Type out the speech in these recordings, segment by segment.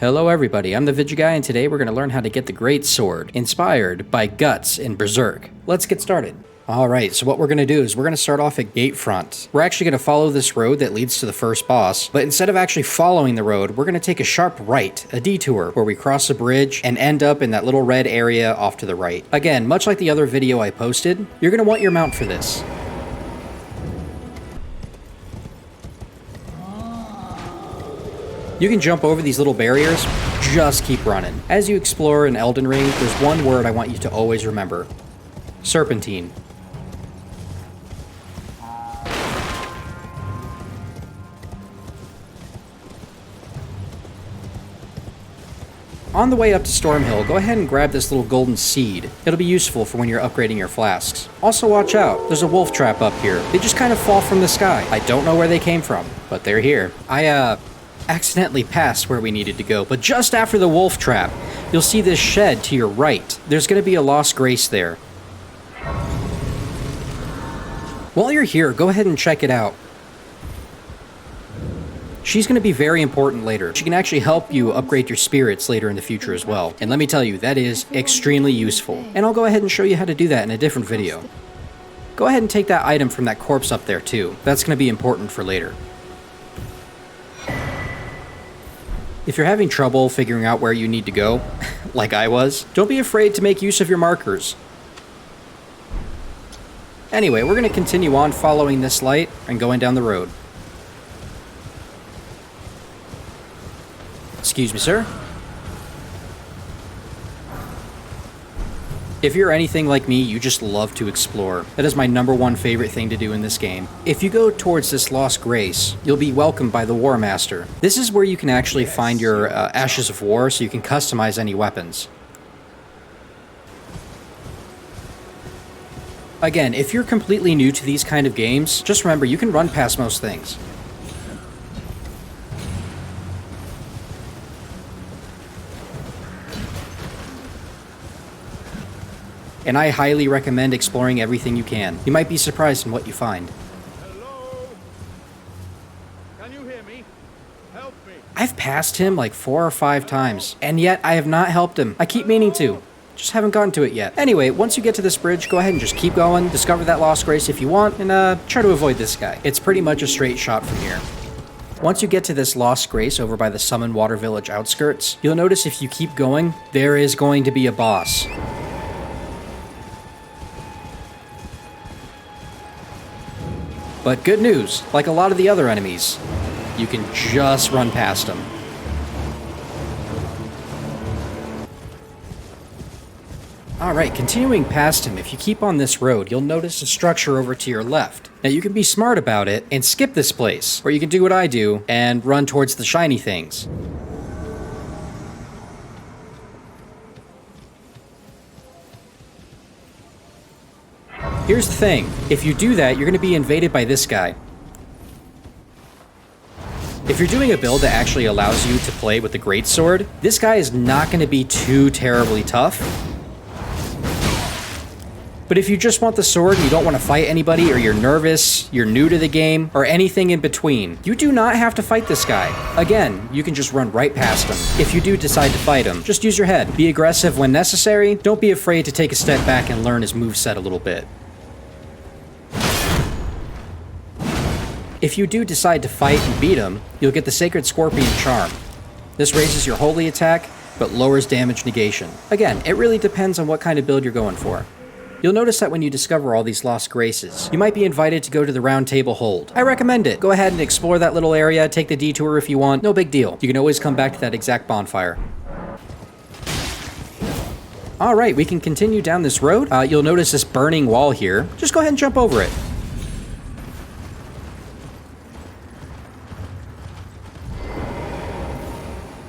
Hello everybody, I'm the Guy, and today we're going to learn how to get the Greatsword, inspired by Guts in Berserk. Let's get started. Alright, so what we're going to do is we're going to start off at Gatefront. We're actually going to follow this road that leads to the first boss, but instead of actually following the road, we're going to take a sharp right, a detour, where we cross a bridge and end up in that little red area off to the right. Again, much like the other video I posted, you're going to want your mount for this. You can jump over these little barriers, just keep running. As you explore in Elden Ring, there's one word I want you to always remember. Serpentine. On the way up to Stormhill, go ahead and grab this little golden seed. It'll be useful for when you're upgrading your flasks. Also watch out, there's a wolf trap up here. They just kind of fall from the sky. I don't know where they came from, but they're here. I accidentally passed where we needed to go, but just after the wolf trap, you'll see this shed to your right. There's going to be a lost grace there. While you're here, go ahead and check it out. She's going to be very important later. She can actually help you upgrade your spirits later in the future as well. And let me tell you, that is extremely useful. And I'll go ahead and show you how to do that in a different video. Go ahead and take that item from that corpse up there too. That's going to be important for later. If you're having trouble figuring out where you need to go, like I was, don't be afraid to make use of your markers. Anyway, we're going to continue on following this light and going down the road. Excuse me, sir. If you're anything like me, you just love to explore. That is my #1 favorite thing to do in this game. If you go towards this Lost Grace, you'll be welcomed by the War Master. This is where you can actually find your Ashes of War, so you can customize any weapons. Again, if you're completely new to these kind of games, just remember you can run past most things. And I highly recommend exploring everything you can. You might be surprised in what you find. Hello? Can you hear me? Help me. I've passed him like 4 or 5 times, and yet I have not helped him. I keep meaning to. Just haven't gotten to it yet. Anyway, once you get to this bridge, go ahead and just keep going, discover that Lost Grace if you want, and try to avoid this guy. It's pretty much a straight shot from here. Once you get to this Lost Grace over by the Summon Water Village outskirts, you'll notice if you keep going, there is going to be a boss. But good news, like a lot of the other enemies, you can just run past them. Alright, continuing past him, if you keep on this road, you'll notice a structure over to your left. Now you can be smart about it and skip this place, or you can do what I do and run towards the shiny things. Here's the thing, if you do that, you're going to be invaded by this guy. If you're doing a build that actually allows you to play with the Greatsword, this guy is not going to be too terribly tough. But if you just want the sword and you don't want to fight anybody, or you're nervous, you're new to the game, or anything in between, you do not have to fight this guy. Again, you can just run right past him. If you do decide to fight him, just use your head. Be aggressive when necessary. Don't be afraid to take a step back and learn his moveset a little bit. If you do decide to fight and beat him, you'll get the Sacred Scorpion Charm. This raises your holy attack, but lowers damage negation. Again, it really depends on what kind of build you're going for. You'll notice that when you discover all these Lost Graces, you might be invited to go to the Round Table Hold. I recommend it. Go ahead and explore that little area, take the detour if you want, no big deal. You can always come back to that exact bonfire. Alright, we can continue down this road. You'll notice this burning wall here. Just go ahead and jump over it.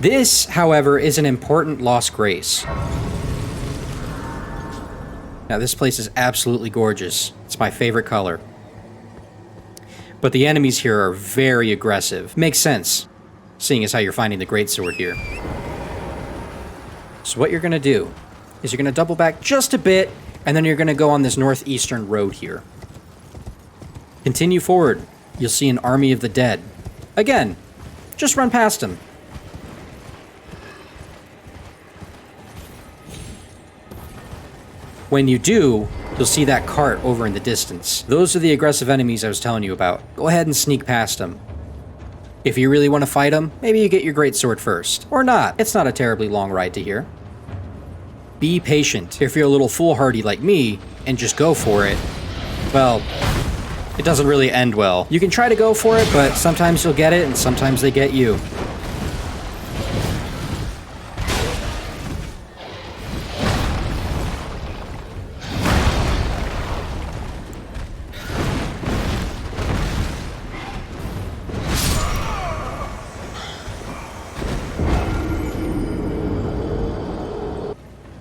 This, however, is an important Lost Grace. Now, this place is absolutely gorgeous. It's my favorite color. But the enemies here are very aggressive. Makes sense, seeing as how you're finding the Greatsword here. So what you're going to do is you're going to double back just a bit, and then you're going to go on this northeastern road here. Continue forward. You'll see an army of the dead. Again, just run past them. When you do, you'll see that cart over in the distance. Those are the aggressive enemies I was telling you about. Go ahead and sneak past them. If you really want to fight them, maybe you get your greatsword first. Or not. It's not a terribly long ride to here. Be patient. If you're a little foolhardy like me, and just go for it, well, it doesn't really end well. You can try to go for it, but sometimes you'll get it, and sometimes they get you.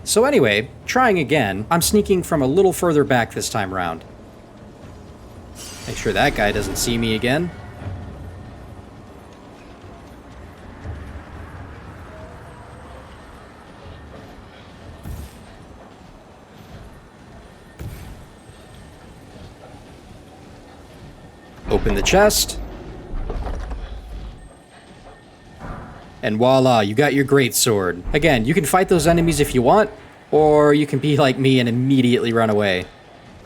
So anyway, trying again, I'm sneaking from a little further back this time around. Make sure that guy doesn't see me again. Open the chest. And voila, you got your greatsword. Again, you can fight those enemies if you want, or you can be like me and immediately run away.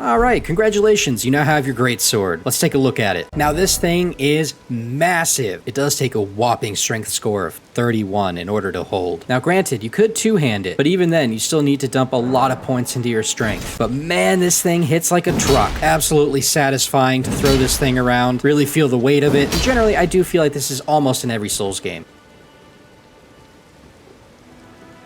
Alright, congratulations, you now have your greatsword. Let's take a look at it. Now this thing is massive. It does take a whopping strength score of 31 in order to hold. Now granted, you could two-hand it, but even then you still need to dump a lot of points into your strength. But man, this thing hits like a truck. Absolutely satisfying to throw this thing around, really feel the weight of it. And generally, I do feel like this is almost in every Souls game.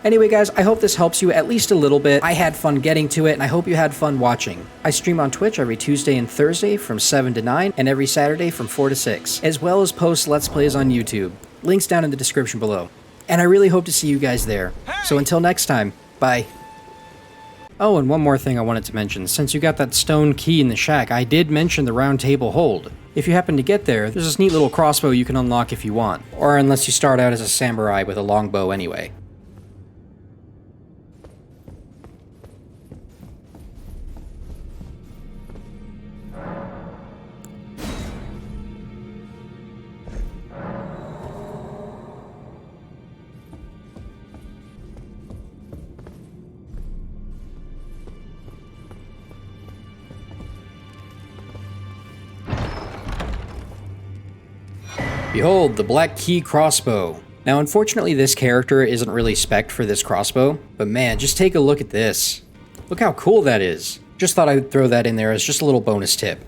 Anyway guys, I hope this helps you at least a little bit. I had fun getting to it, and I hope you had fun watching. I stream on Twitch every Tuesday and Thursday from 7 to 9, and every Saturday from 4 to 6, as well as post Let's Plays on YouTube. Links down in the description below. And I really hope to see you guys there. So until next time, bye. Oh, and one more thing I wanted to mention. Since you got that stone key in the shack, I did mention the round table hold. If you happen to get there, there's this neat little crossbow you can unlock if you want. Or unless you start out as a samurai with a longbow anyway. Behold, the Black Key crossbow. Now, unfortunately, this character isn't really spec'd for this crossbow, but man, just take a look at this. Look how cool that is. Just thought I'd throw that in there as just a little bonus tip.